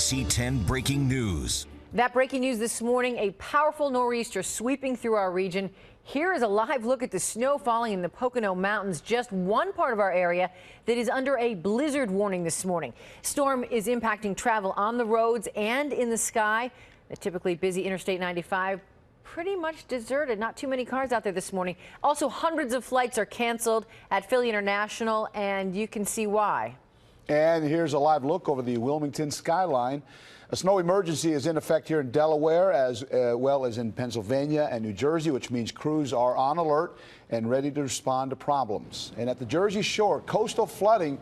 NBC 10 breaking news. That breaking news this morning, a powerful nor'easter sweeping through our region. Here is a live look at the snow falling in the Pocono Mountains, just one part of our area that is under a blizzard warning this morning. Storm is impacting travel on the roads and in the sky. The typically busy Interstate 95 pretty much deserted. Not too many cars out there this morning. Also, hundreds of flights are canceled at Philly International, and you can see why. And here's a live look over the Wilmington skyline. A snow emergency is in effect here in Delaware as well as in Pennsylvania and New Jersey, which means crews are on alert and ready to respond to problems. And at the Jersey Shore, coastal flooding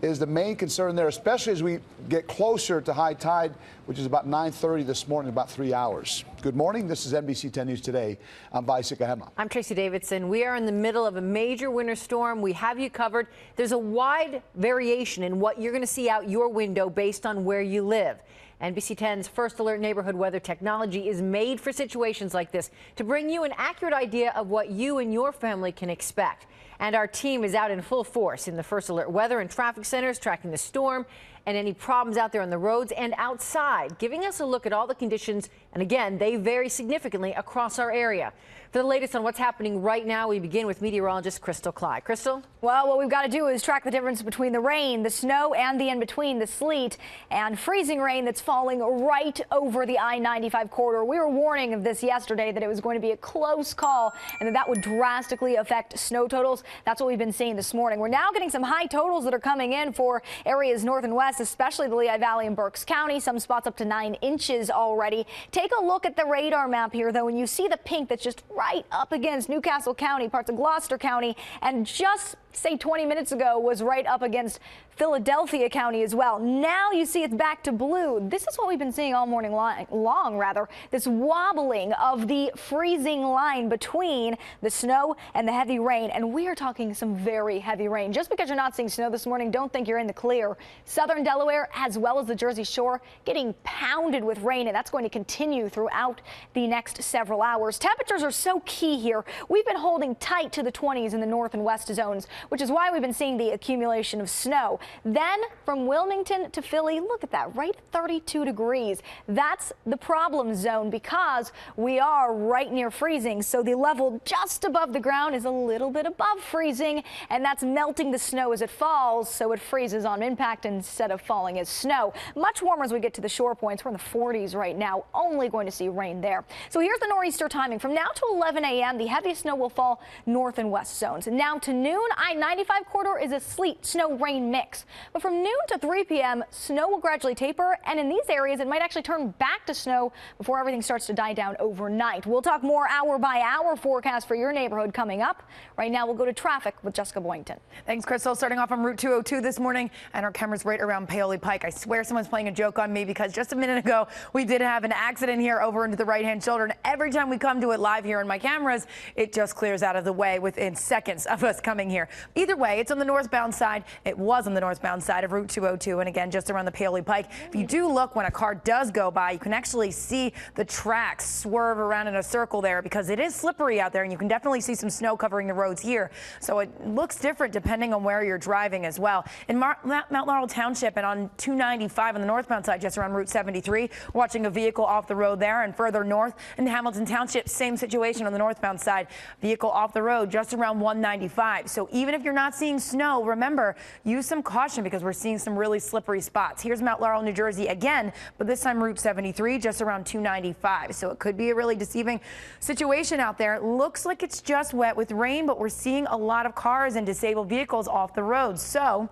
is the main concern there, especially as we get closer to high tide, which is about 9:30 this morning, about 3 hours. Good morning. This is NBC 10 News Today. I'm Vaisika Hema. I'm Tracy Davidson. We are in the middle of a major winter storm. We have you covered. There's a wide variation in what you're going to see out your window based on where you live. NBC 10's First Alert neighborhood weather technology is made for situations like this to bring you an accurate idea of what you and your family can expect. And our team is out in full force in the First Alert weather and traffic centers, tracking the storm and any problems out there on the roads and outside, giving us a look at all the conditions. And again, they vary significantly across our area. For the latest on what's happening right now, we begin with meteorologist Crystal Clyde. Crystal? Well, what we've got to do is track the difference between the rain, the snow, and the in-between, the sleet and freezing rain that's falling right over the I-95 corridor. We were warning of this yesterday, that it was going to be a close call and that would drastically affect snow totals. That's what we've been seeing this morning. We're now getting some high totals that are coming in for areas north and west, especially the Lehigh Valley and Berks County. Some spots up to 9 inches already. Take a look at the radar map here, though, and you see the pink that's just right up against Newcastle County, parts of Gloucester County, and just say 20 minutes ago was right up against Philadelphia County as well. Now you see it's back to blue. This is what we've been seeing all morning long, this wobbling of the freezing line between the snow and the heavy rain. And we are talking some very heavy rain. Just because you're not seeing snow this morning, don't think you're in the clear. Southern Delaware, as well as the Jersey Shore, getting pounded with rain, and that's going to continue throughout the next several hours. Temperatures are so key here. We've been holding tight to the 20s in the north and west zones, which is why we've been seeing the accumulation of snow. Then from Wilmington to Philly, look at that, right at 32 degrees. That's the problem zone because we are right near freezing. So the level just above the ground is a little bit above freezing, and that's melting the snow as it falls, so it freezes on impact instead of falling as snow. Much warmer as we get to the shore points. We're in the 40s right now, only going to see rain there. So here's the nor'easter timing. From now to 11 a.m., the heaviest snow will fall north and west zones. Now to noon, I-95 corridor is a sleet, snow, rain mix. But from noon to 3 p.m., snow will gradually taper, and in these areas, it might actually turn back to snow before everything starts to die down overnight. We'll talk more hour-by-hour forecast for your neighborhood coming up. Right now, we'll go to traffic with Jessica Boynton. Thanks, Crystal. Starting off on Route 202 this morning, and our camera's right around Paoli Pike. I swear someone's playing a joke on me because just a minute ago, we did have an accident here over into the right-hand shoulder, and every time we come to it live here on my cameras, it just clears out of the way within seconds of us coming here. Either way, it's on the northbound side. It was on the northbound side of Route 202, and again, just around the Paoli Pike. If you do look when a car does go by, you can actually see the tracks swerve around in a circle there because it is slippery out there, and you can definitely see some snow covering the roads here. So it looks different depending on where you're driving as well. In Mount Laurel Township and on 295 on the northbound side, just around Route 73, watching a vehicle off the road there, and further north in Hamilton Township, same situation on the northbound side, vehicle off the road just around 195. So even if you're not seeing snow, remember, use some caution because we're seeing some really slippery spots. Here's Mount Laurel, New Jersey again, but this time Route 73, just around 295. So it could be a really deceiving situation out there. It looks like it's just wet with rain, but we're seeing a lot of cars and disabled vehicles off the road. So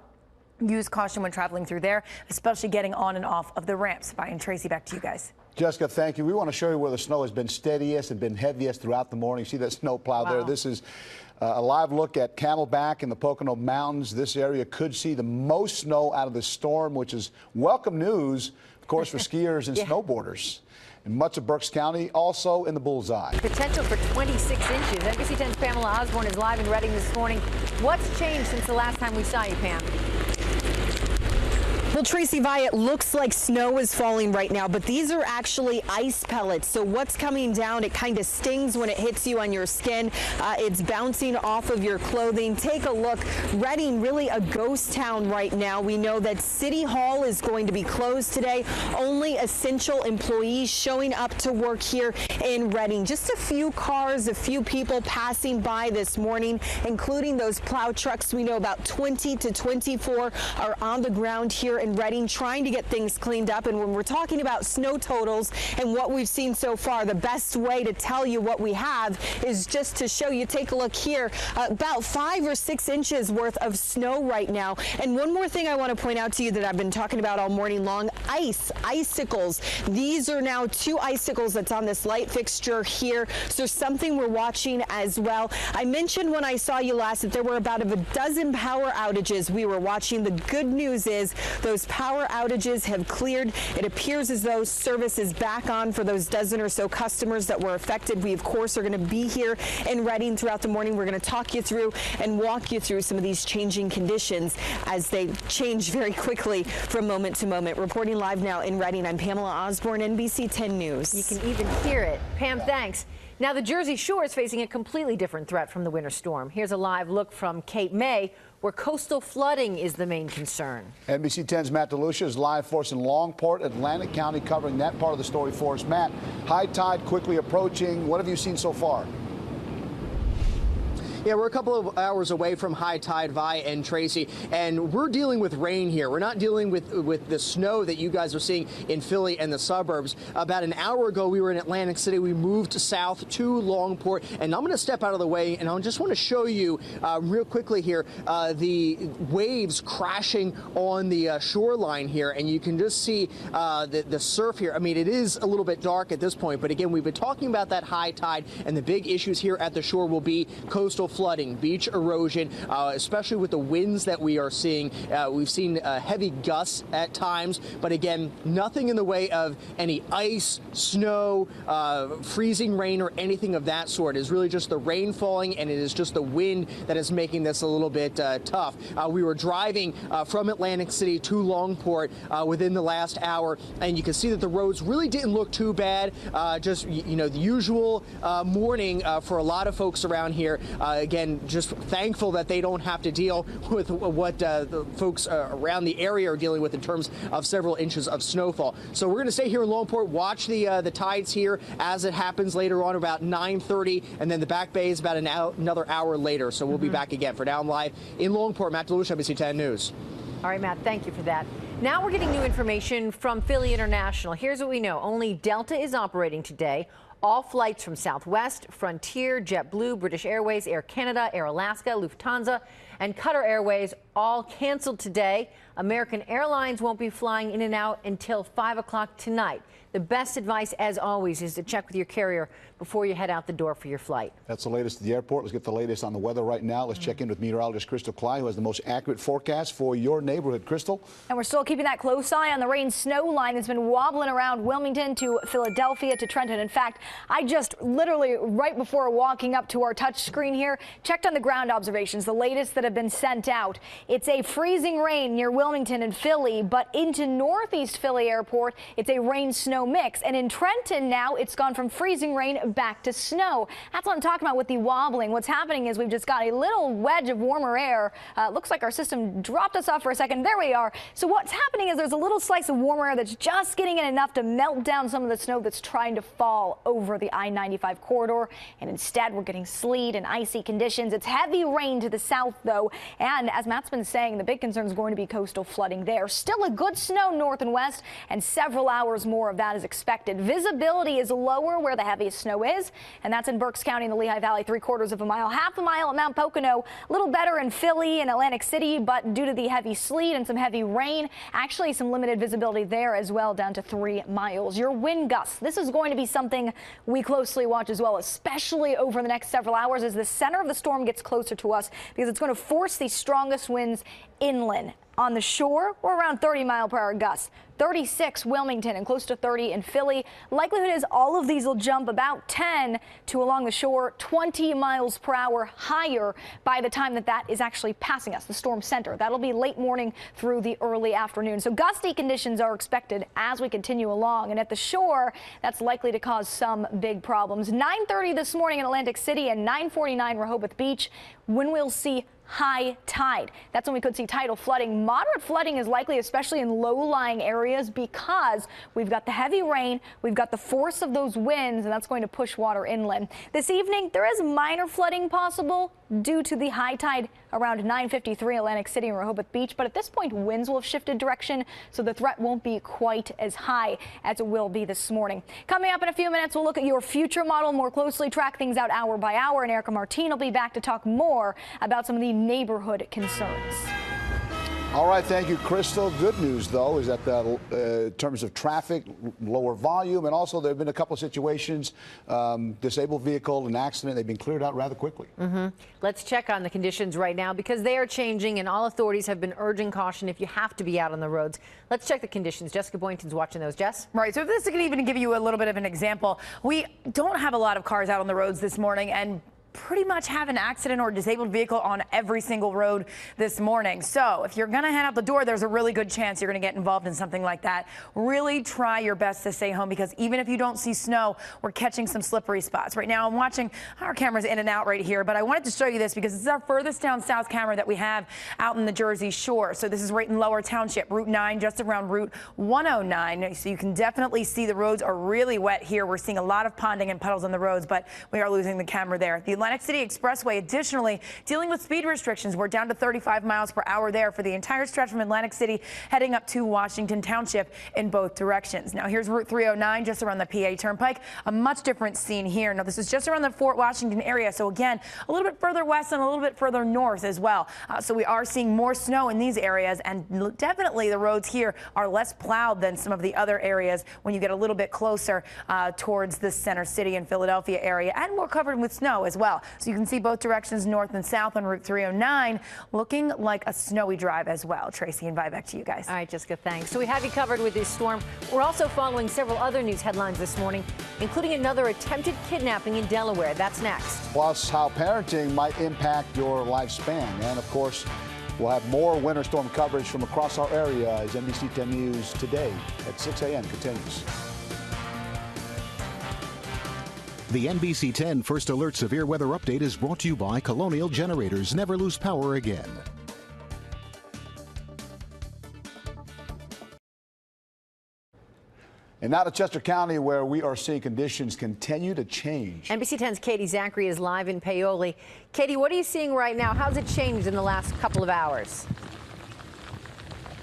use caution when traveling through there, especially getting on and off of the ramps. Bye, and Tracy, back to you guys. Jessica, thank you. We want to show you where the snow has been steadiest and been heaviest throughout the morning. See that snow plow there? This is a live look at Camelback in the Pocono Mountains. This area could see the most snow out of the storm, which is welcome news, of course, for skiers and snowboarders. And much of Berks County also in the bullseye. Potential for 26 inches. NBC 10's Pamela Osborne is live in Reading this morning. What's changed since the last time we saw you, Pam? Well, Tracy Vi, it looks like snow is falling right now, but these are actually ice pellets. So what's coming down, it kind of stings when it hits you on your skin. It's bouncing off of your clothing. Take a look. Reading, really a ghost town right now. We know that City Hall is going to be closed today. Only essential employees showing up to work here in Reading. Just a few cars, a few people passing by this morning, including those plow trucks. We know about 20 to 24 are on the ground here in Reading trying to get things cleaned up. And when we're talking about snow totals and what we've seen so far, the best way to tell you what we have is just to show you. Take a look here, about 5 or 6 inches worth of snow right now. And one more thing I want to point out to you that I've been talking about all morning long, icicles. These are now 2 icicles that's on this light fixture here. So something we're watching as well. I mentioned when I saw you last that there were about a dozen power outages we were watching. The good news is those power outages have cleared. It appears as though service is back on for those dozen or so customers that were affected. We, of course, are going to be here in Reading throughout the morning. We're going to talk you through and walk you through some of these changing conditions as they change very quickly from moment to moment. Reporting live now in Reading, I'm Pamela Osborne, NBC 10 News. You can even hear it. Pam, thanks. Now, the Jersey Shore is facing a completely different threat from the winter storm. Here's a live look from Cape May, where coastal flooding is the main concern. NBC 10's Matt DeLucia is live for us in Longport, Atlantic County, covering that part of the story for us. Matt, high tide quickly approaching. What have you seen so far? Yeah, we're a couple of hours away from high tide, Vi and Tracy, and we're dealing with rain here. We're not dealing with the snow that you guys are seeing in Philly and the suburbs. About an hour ago, we were in Atlantic City. We moved south to Longport, and I'm going to step out of the way, and I just want to show you real quickly here the waves crashing on the shoreline here, and you can just see the surf here. I mean, it is a little bit dark at this point, but again, we've been talking about that high tide, and the big issues here at the shore will be coastal flooding, beach erosion, especially with the winds that we are seeing. We've seen heavy gusts at times, but again, nothing in the way of any ice, snow, freezing rain, or anything of that sort. It's really just the rain falling, and it is just the wind that is making this a little bit tough. We were driving from Atlantic City to Longport within the last hour, and you can see that the roads really didn't look too bad. Just, you know, the usual morning for a lot of folks around here. Again, just thankful that they don't have to deal with what the folks around the area are dealing with in terms of several inches of snowfall. So we're going to stay here in Longport, watch the tides here as it happens later on about 9:30, and then the Back Bay is about another hour later. So we'll be back again. For now, I'm live in Longport. Matt DeLucia, NBC 10 News. All right, Matt, thank you for that. Now we're getting new information from Philly International. Here's what we know. Only Delta is operating today. All flights from Southwest, Frontier, JetBlue, British Airways, Air Canada, Air Alaska, Lufthansa, and Qatar Airways all canceled today. American Airlines won't be flying in and out until 5 o'clock tonight. The best advice, as always, is to check with your carrier before you head out the door for your flight. That's the latest at the airport. Let's get the latest on the weather right now. Let's check in with meteorologist Crystal Cly, who has the most accurate forecast for your neighborhood. Crystal? And we're still keeping that close eye on the rain-snow line that's been wobbling around Wilmington to Philadelphia to Trenton. In fact, I just literally, right before walking up to our touch screen here, checked on the ground observations, the latest that have been sent out. It's a freezing rain near Wilmington and Philly, but into Northeast Philly Airport, it's a rain-snow mix. And in Trenton now, it's gone from freezing rain back to snow. That's what I'm talking about with the wobbling. What's happening is we've just got a little wedge of warmer air. Looks like our system dropped us off for a second. There we are. So what's happening is there's a little slice of warmer air that's just getting in enough to melt down some of the snow that's trying to fall over the I-95 corridor. And instead, we're getting sleet and icy conditions. It's heavy rain to the south, though. And as Matt's been saying, the big concern is going to be coastal flooding there. Still a good snow north and west, and several hours more of that is expected. Visibility is lower where the heaviest snow is, and that's in Berks County in the Lehigh Valley, 3/4 of a mile, half a mile at Mount Pocono. A little better in Philly and Atlantic City, but due to the heavy sleet and some heavy rain, actually some limited visibility there as well, down to 3 miles. Your wind gusts, this is going to be something we closely watch as well, especially over the next several hours as the center of the storm gets closer to us, because it's going to force the strongest winds inland. On the shore, we're around 30-mile-per-hour gusts. 36 Wilmington, and close to 30 in Philly. Likelihood is all of these will jump about 10 to along the shore, 20 miles per hour higher by the time that is actually passing us, the storm center. That'll be late morning through the early afternoon. So gusty conditions are expected as we continue along. And at the shore, that's likely to cause some big problems. 9:30 this morning in Atlantic City and 9:49 Rehoboth Beach, when we'll see high tide. That's when we could see tidal flooding. Moderate flooding is likely, especially in low-lying areas, because we've got the heavy rain, we've got the force of those winds, and that's going to push water inland. This evening, there is minor flooding possible due to the high tide around 9:53 Atlantic City and Rehoboth Beach, but at this point, winds will have shifted direction, so the threat won't be quite as high as it will be this morning. Coming up in a few minutes, we'll look at your future model more closely, track things out hour by hour, and Erica Martine will be back to talk more about some of the neighborhood concerns. All right, thank you, Crystal. Good news, though, is that in terms of traffic, lower volume, and also there have been a couple of situations, disabled vehicle, an accident, they've been cleared out rather quickly. Let's check on the conditions right now because they are changing, and all authorities have been urging caution if you have to be out on the roads. Let's check the conditions. Jessica Boynton's watching those. Jess? Right, so if this can even give you a little bit of an example, we don't have a lot of cars out on the roads this morning, and pretty much have an accident or disabled vehicle on every single road this morning. So if you're going to head out the door, there's a really good chance you're going to get involved in something like that. Really try your best to stay home, because even if you don't see snow, we're catching some slippery spots. Right now I'm watching our cameras in and out right here, but I wanted to show you this because this is our furthest down south camera that we have out in the Jersey Shore. So this is right in Lower Township, Route 9, just around Route 109. So you can definitely see the roads are really wet here. We're seeing a lot of ponding and puddles on the roads, but we are losing the camera there. The Atlantic City Expressway, additionally, dealing with speed restrictions. We're down to 35 miles per hour there for the entire stretch from Atlantic City heading up to Washington Township in both directions. Now here's Route 309 just around the PA Turnpike. A much different scene here. Now this is just around the Fort Washington area. So again, a little bit further west and a little bit further north as well. So we are seeing more snow in these areas, and definitely the roads here are less plowed than some of the other areas when you get a little bit closer towards the center city and Philadelphia area, and more covered with snow as well. So you can see both directions, north and south on Route 309, looking like a snowy drive as well. Tracy and Vi, back to you guys. All right, Jessica, thanks. So we have you covered with this storm. We're also following several other news headlines this morning, including another attempted kidnapping in Delaware. That's next. Plus, how parenting might impact your lifespan. And, of course, we'll have more winter storm coverage from across our area as NBC 10 News today at 6 a.m. continues. The NBC 10 First Alert Severe Weather Update is brought to you by Colonial Generators. Never lose power again. And now to Chester County, where we are seeing conditions continue to change. NBC 10's Katie Zachary is live in Paoli. Katie, what are you seeing right now? How's it changed in the last couple of hours?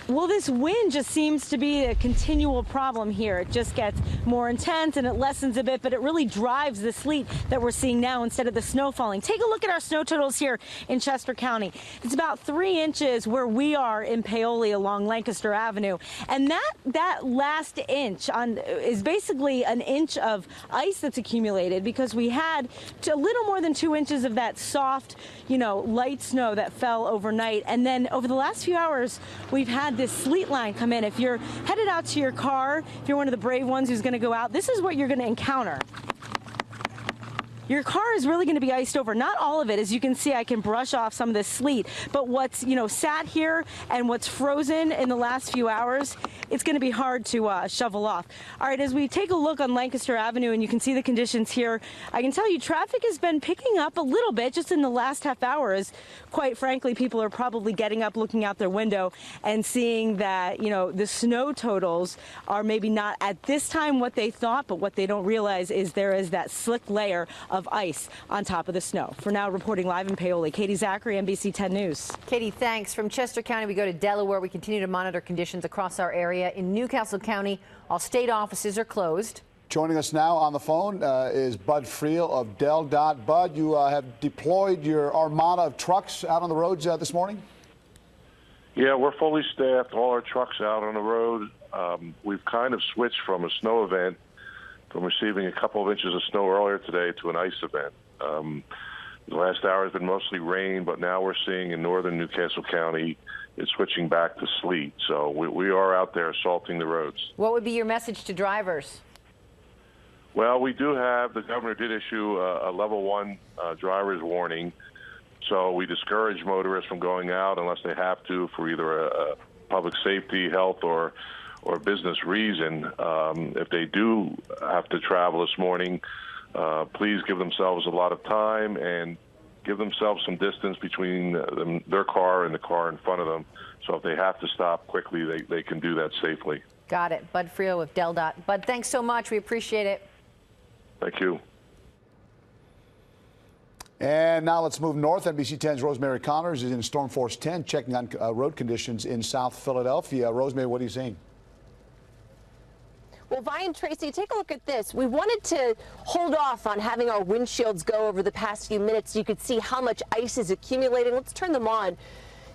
Well, this wind just seems to be a continual problem here. It just gets more intense and it lessens a bit, but it really drives the sleet that we're seeing now instead of the snow falling. Take a look at our snow totals here in Chester County. It's about 3 inches where we are in Paoli along Lancaster Avenue. And that last inch is basically an inch of ice that's accumulated because we had a little more than 2 inches of that soft, light snow that fell overnight. And then over the last few hours, we've had this sleet line come in. If you're headed out to your car, if you're one of the brave ones who's going to go out, this is what you're going to encounter. Your car is really going to be iced over. Not all of it. As you can see, I can brush off some of this sleet. But what's, sat here and what's frozen in the last few hours, it's going to be hard to shovel off. All right, as we take a look on Lancaster Avenue and you can see the conditions here, I can tell you traffic has been picking up a little bit just in the last half hour. As quite frankly, people are probably getting up, looking out their window and seeing that, the snow totals are maybe not at this time what they thought, but what they don't realize is there is that slick layer of ice on top of the snow. For now, reporting live in Paoli, Katie Zachary, NBC 10 News. Katie, thanks. From Chester County, we go to Delaware. We continue to monitor conditions across our area. In Newcastle County, all state offices are closed. Joining us now on the phone is Bud Friel of DelDOT. Bud, you have deployed your armada of trucks out on the roads this morning? Yeah, we're fully staffed, all our trucks out on the road. We've kind of switched from a snow event, from receiving a couple of inches of snow earlier today, to an ice event. The last hour has been mostly rain, but now we're seeing in northern Newcastle County it's switching back to sleet. So we are out there salting the roads. What would be your message to drivers? Well, we do have, the governor did issue a level 1 driver's warning. So we discourage motorists from going out unless they have to for either a public safety, health, or business reason. If they do have to travel this morning, please give themselves a lot of time and give themselves some distance between their car and the car in front of them. So if they have to stop quickly, they can do that safely. Got it. Bud Frio with DelDOT. Bud, thanks so much. We appreciate it. Thank you. And now let's move north. NBC 10's Rosemary Connors is in Storm Force 10 checking on road conditions in South Philadelphia. Rosemary, what are you seeing? Well, Vi and Tracy, take a look at this. We wanted to hold off on having our windshields go over the past few minutes so you could see how much ice is accumulating. Let's turn them on.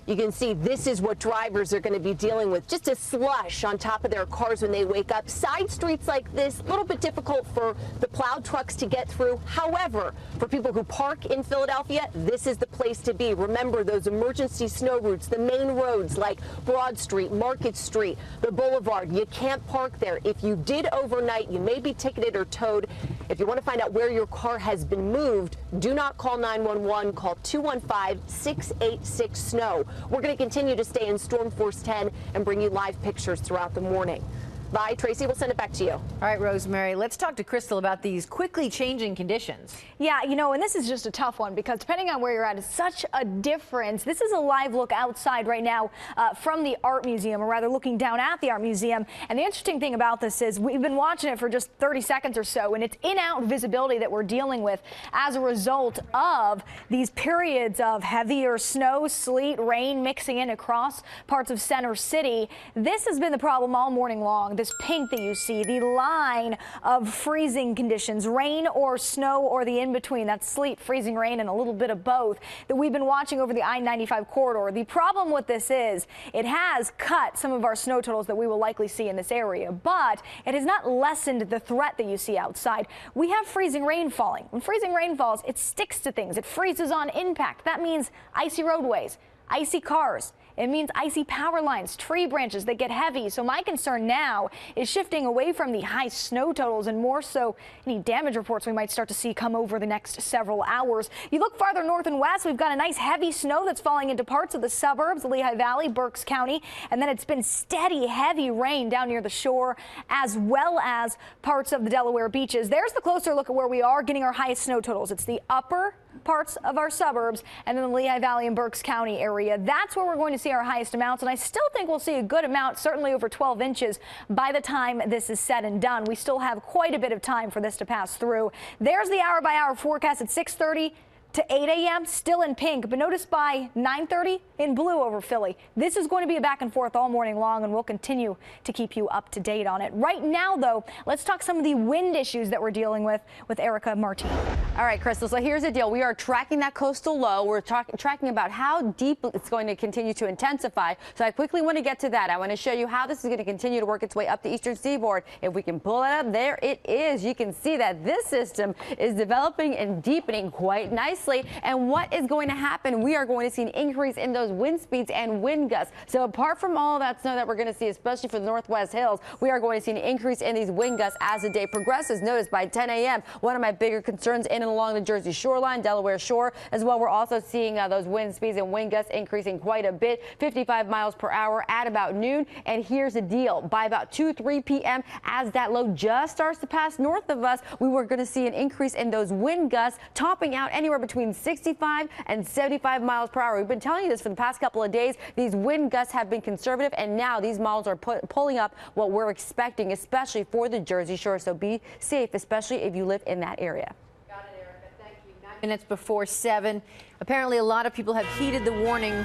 You can see this is what drivers are going to be dealing with, just a slush on top of their cars when they wake up. Side streets like this, a little bit difficult for the plow trucks to get through. However, for people who park in Philadelphia, this is the place to be. Remember those emergency snow routes, the main roads like Broad Street, Market Street, the Boulevard. You can't park there. If you did overnight, you may be ticketed or towed. If you want to find out where your car has been moved, do not call 911. Call 215-686-SNOW. We're going to continue to stay in Storm Force 10 and bring you live pictures throughout the morning. Bye, Tracy. We'll send it back to you. All right, Rosemary, let's talk to Crystal about these quickly changing conditions. Yeah, you know, and this is just a tough one because depending on where you're at, it's such a difference. This is a live look outside right now from the Art Museum, or rather looking down at the Art Museum. And the interesting thing about this is we've been watching it for just 30 seconds or so, and it's in-out visibility that we're dealing with as a result of these periods of heavier snow, sleet, rain mixing in across parts of Center City. This has been the problem all morning long. This pink that you see, the line of freezing conditions, rain or snow or the in-between, that's sleet, freezing rain, and a little bit of both that we've been watching over the I-95 corridor. The problem with this is it has cut some of our snow totals that we will likely see in this area, but it has not lessened the threat that you see outside. We have freezing rain falling. When freezing rain falls, it sticks to things. It freezes on impact. That means icy roadways, icy cars. It means icy power lines, tree branches that get heavy. So my concern now is shifting away from the high snow totals and more so any damage reports we might start to see come over the next several hours. You look farther north and west, we've got a nice heavy snow that's falling into parts of the suburbs, Lehigh Valley, Berks County, and then it's been steady, heavy rain down near the shore as well as parts of the Delaware beaches. There's the closer look at where we are getting our highest snow totals. It's the upper parts of our suburbs and then the Lehigh Valley and Berks County area. That's where we're going to see our highest amounts, and I still think we'll see a good amount, certainly over 12 inches by the time this is said and done. We still have quite a bit of time for this to pass through. There's the hour-by-hour forecast at 6:30 to 8 a.m. still in pink, but notice by 9:30 in blue over Philly. This is going to be a back and forth all morning long, and we'll continue to keep you up to date on it. Right now, though, let's talk some of the wind issues that we're dealing with Erica Martin. All right, Crystal, so here's the deal. We are tracking that coastal low. We're tracking about how deep it's going to continue to intensify. So I quickly want to get to that. I want to show you how this is going to continue to work its way up the eastern seaboard. If we can pull it up, there it is. You can see that this system is developing and deepening quite nicely. And what is going to happen? We are going to see an increase in those wind speeds and wind gusts. So apart from all that snow that we're going to see, especially for the northwest hills, we are going to see an increase in these wind gusts as the day progresses. Notice by 10 a.m., one of my bigger concerns in and along the Jersey shoreline, Delaware shore as well. We're also seeing those wind speeds and wind gusts increasing quite a bit, 55 miles per hour at about noon. And here's the deal. By about 3 p.m., as that low just starts to pass north of us, we were going to see an increase in those wind gusts, topping out anywhere between 65 and 75 miles per hour. We've been telling you this for the past couple of days. These wind gusts have been conservative, and now these models are pulling up what we're expecting, especially for the Jersey Shore. So be safe, especially if you live in that area. Got it, Erica. Thank you. 9 minutes before 7. Apparently, a lot of people have heeded the warning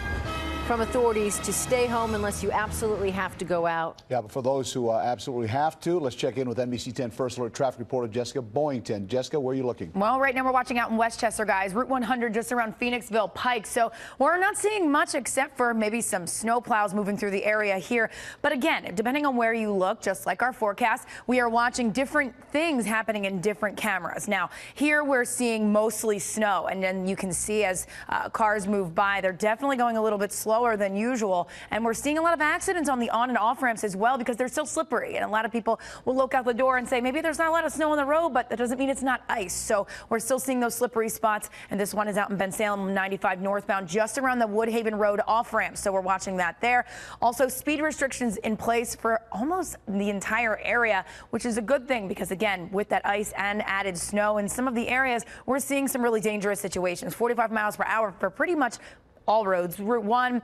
from authorities to stay home unless you absolutely have to go out. Yeah, but for those who absolutely have to, let's check in with NBC 10 First Alert traffic reporter Jessica Boyington. Jessica, where are you looking? Well, right now we're watching out in Westchester, guys. Route 100 just around Phoenixville Pike. So we're not seeing much except for maybe some snow plows moving through the area here. But again, depending on where you look, just like our forecast, we are watching different things happening in different cameras. Now, here we're seeing mostly snow, and then you can see as cars move by, they're definitely going a little bit slower than usual, and we're seeing a lot of accidents on the on and off ramps as well because they're still slippery, and a lot of people will look out the door and say maybe there's not a lot of snow on the road, but that doesn't mean it's not ice. So we're still seeing those slippery spots, and this one is out in Bensalem 95 northbound just around the Woodhaven Road off ramp, so we're watching that there. Also, speed restrictions in place for almost the entire area, which is a good thing because again, with that ice and added snow in some of the areas, we're seeing some really dangerous situations. 45 miles per hour for pretty much all roads. Route 1,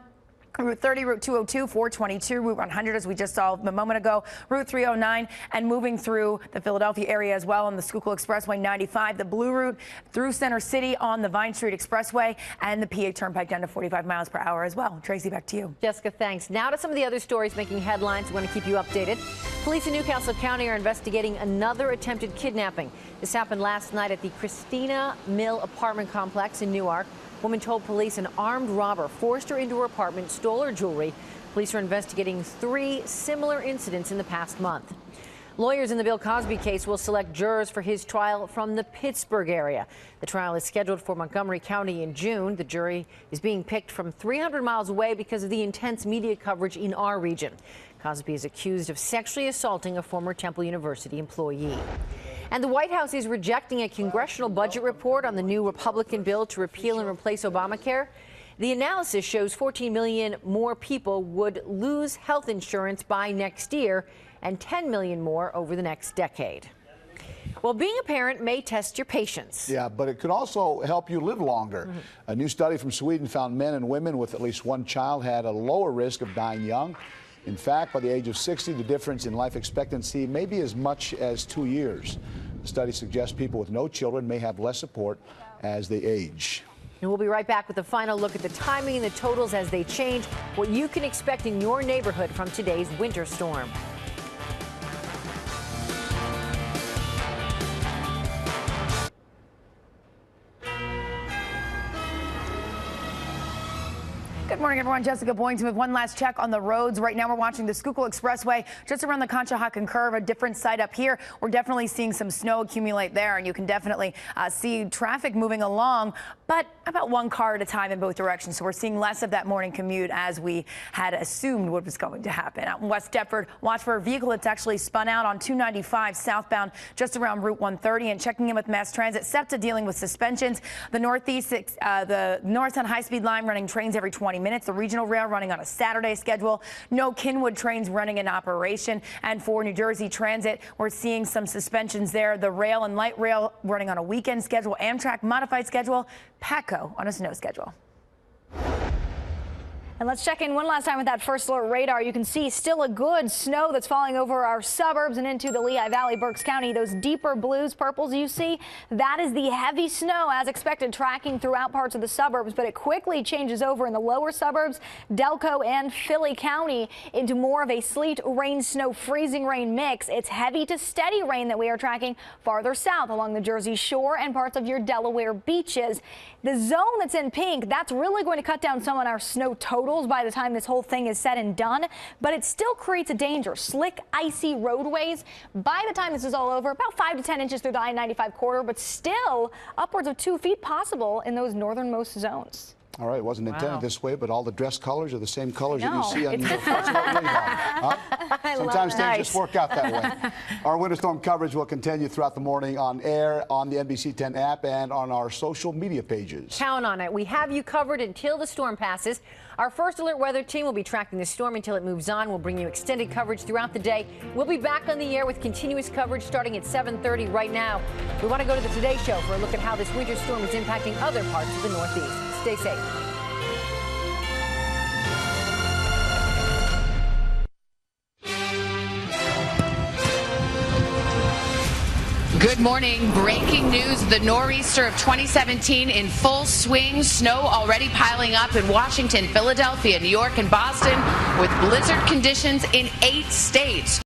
Route 30, Route 202, 422, Route 100, as we just saw a moment ago, Route 309, and moving through the Philadelphia area as well on the Schuylkill Expressway 95, the Blue Route through Center City on the Vine Street Expressway, and the PA Turnpike down to 45 miles per hour as well. Tracy, back to you. Jessica, thanks. Now to some of the other stories making headlines. We want to keep you updated. Police in Newcastle County are investigating another attempted kidnapping. This happened last night at the Christina Mill apartment complex in Newark. Woman told police an armed robber forced her into her apartment, stole her jewelry. Police are investigating 3 similar incidents in the past month. Lawyers in the Bill Cosby case will select jurors for his trial from the Pittsburgh area. The trial is scheduled for Montgomery County in June. The jury is being picked from 300 miles away because of the intense media coverage in our region. Cosby is accused of sexually assaulting a former Temple University employee. And the White House is rejecting a congressional budget report on the new Republican bill to repeal and replace Obamacare. The analysis shows 14 million more people would lose health insurance by next year and 10 million more over the next decade. Well, being a parent may test your patience. Yeah, but it could also help you live longer. A new study from Sweden found men and women with at least one child had a lower risk of dying young. In fact, by the age of 60, the difference in life expectancy may be as much as 2 years. The study suggests people with no children may have less support as they age. And we'll be right back with a final look at the timing and the totals as they change, what you can expect in your neighborhood from today's winter storm. Good morning, everyone. Jessica Boyington with one last check on the roads. Right now, we're watching the Schuylkill Expressway just around the Conshohocken curve, a different site up here. We're definitely seeing some snow accumulate there, and you can definitely see traffic moving along, but about one car at a time in both directions. So we're seeing less of that morning commute as we had assumed what was going to happen. Out in West Deptford, watch for a vehicle that's actually spun out on 295 southbound just around Route 130, and checking in with Mass Transit. SEPTA dealing with suspensions. The the Norristown high-speed line running trains every 20 minutes. The regional rail running on a Saturday schedule. No Kinwood trains running in operation. And for New Jersey Transit, we're seeing some suspensions there. The rail and light rail running on a weekend schedule. Amtrak modified schedule. PATCO on a snow schedule. And let's check in one last time with that First Alert radar. You can see still a good snow that's falling over our suburbs and into the Lehigh Valley, Berks County. Those deeper blues, purples you see, that is the heavy snow as expected tracking throughout parts of the suburbs, but it quickly changes over in the lower suburbs, Delco and Philly County into more of a sleet, rain, snow, freezing rain mix. It's heavy to steady rain that we are tracking farther south along the Jersey Shore and parts of your Delaware beaches. The zone that's in pink, that's really going to cut down some on our snow totals by the time this whole thing is said and done, but it still creates a danger. Slick, icy roadways. By the time this is all over, about 5 to 10 inches through the I-95 corridor, but still upwards of 2 feet possible in those northernmost zones. All right, it wasn't intended this way, but all the dress colors are the same colors that you see on your First Alert radar. Sometimes things just work out that way. Our winter storm coverage will continue throughout the morning on air, on the NBC 10 app, and on our social media pages. Count on it. We have you covered until the storm passes. Our First Alert weather team will be tracking the storm until it moves on. We'll bring you extended coverage throughout the day. We'll be back on the air with continuous coverage starting at 7:30 right now. We want to go to the Today Show for a look at how this winter storm is impacting other parts of the Northeast. Stay safe. Good morning. Breaking news. The nor'easter of 2017 in full swing. Snow already piling up in Washington, Philadelphia, New York, and Boston, with blizzard conditions in 8 states.